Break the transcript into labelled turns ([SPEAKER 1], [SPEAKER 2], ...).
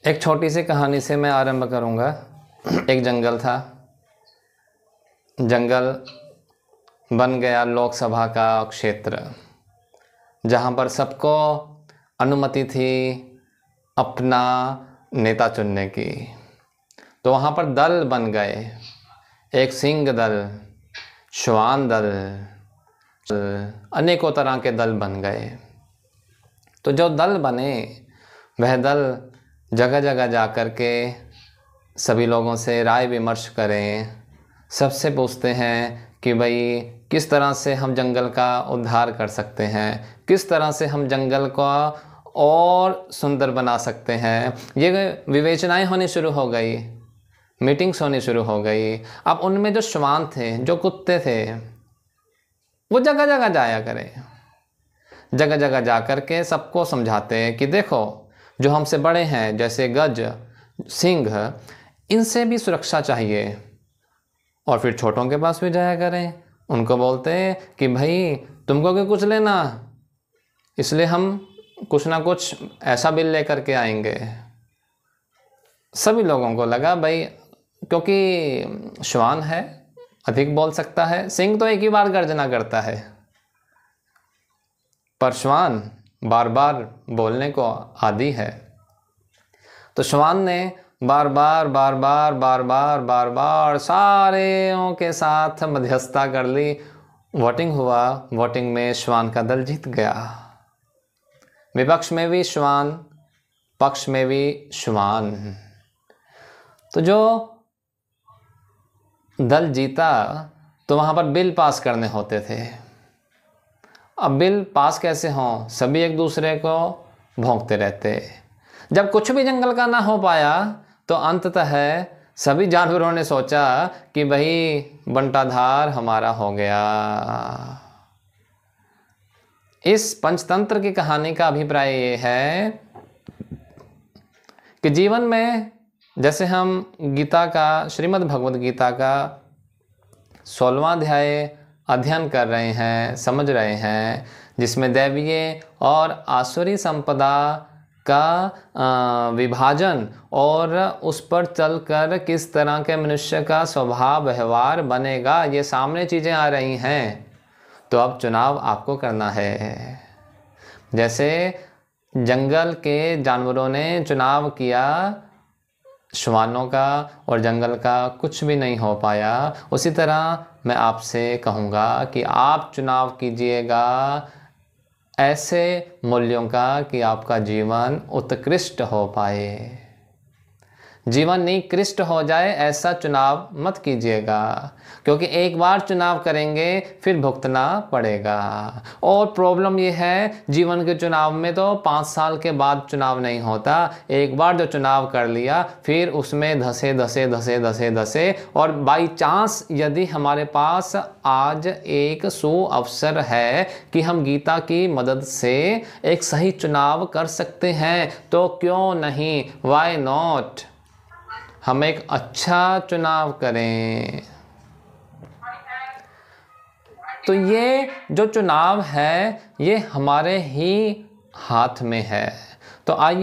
[SPEAKER 1] एक छोटी सी कहानी से मैं आरंभ करूंगा। एक जंगल था। जंगल बन गया लोकसभा का क्षेत्र, जहां पर सबको अनुमति थी अपना नेता चुनने की। तो वहां पर दल बन गए, एक सिंह दल, श्वान दल, अनेकों तरह के दल बन गए। तो जो दल बने वह दल जगह जगह जा कर के सभी लोगों से राय विमर्श करें, सबसे पूछते हैं कि भाई किस तरह से हम जंगल का उद्धार कर सकते हैं, किस तरह से हम जंगल को और सुंदर बना सकते हैं। ये विवेचनाएं होनी शुरू हो गई, मीटिंग्स होनी शुरू हो गई। अब उनमें जो श्वान थे, जो कुत्ते थे, वो जगह जगह जाया करें, जगह जगह जा कर के सबको समझाते हैं कि देखो जो हमसे बड़े हैं जैसे गज, सिंह, इनसे भी सुरक्षा चाहिए। और फिर छोटों के पास भी जाया करें, उनको बोलते हैं कि भाई तुमको क्या कुछ लेना, इसलिए हम कुछ ना कुछ ऐसा बिल लेकर के आएंगे। सभी लोगों को लगा भाई, क्योंकि श्वान है, अधिक बोल सकता है, सिंह तो एक ही बार गर्जना करता है, पर श्वान बार बार बोलने को आदी है। तो श्वान ने बार बार सारेों के साथ मध्यस्थता कर ली। वोटिंग हुआ, वोटिंग में श्वान का दल जीत गया। विपक्ष में भी श्वान, पक्ष में भी श्वान। तो जो दल जीता तो वहाँ पर बिल पास करने होते थे। अब बिल पास कैसे हों, सभी एक दूसरे को भौंकते रहते। जब कुछ भी जंगल का ना हो पाया तो अंततः सभी जानवरों ने सोचा कि भाई बंटाधार हमारा हो गया। इस पंचतंत्र की कहानी का अभिप्राय ये है कि जीवन में जैसे हम गीता का, श्रीमद् भगवद गीता का 16वां अध्याय अध्ययन कर रहे हैं, समझ रहे हैं, जिसमें दैवीय और आसुरी संपदा का विभाजन और उस पर चलकर किस तरह के मनुष्य का स्वभाव व्यवहार बनेगा, ये सामने चीज़ें आ रही हैं। तो अब चुनाव आपको करना है। जैसे जंगल के जानवरों ने चुनाव किया, श्वानों का और जंगल का कुछ भी नहीं हो पाया, उसी तरह मैं आपसे कहूँगा कि आप चुनाव कीजिएगा ऐसे मूल्यों का कि आपका जीवन उत्कृष्ट हो पाए। जीवन निकृष्ट हो जाए ऐसा चुनाव मत कीजिएगा, क्योंकि एक बार चुनाव करेंगे फिर भुगतना पड़ेगा। और प्रॉब्लम ये है, जीवन के चुनाव में तो 5 साल के बाद चुनाव नहीं होता। एक बार जो चुनाव कर लिया फिर उसमें धसे और बाई चांस यदि हमारे पास आज एक सुअवसर है कि हम गीता की मदद से एक सही चुनाव कर सकते हैं, तो क्यों नहीं, वाई नॉट, हम एक अच्छा चुनाव करें। तो ये जो चुनाव है ये हमारे ही हाथ में है। तो आइए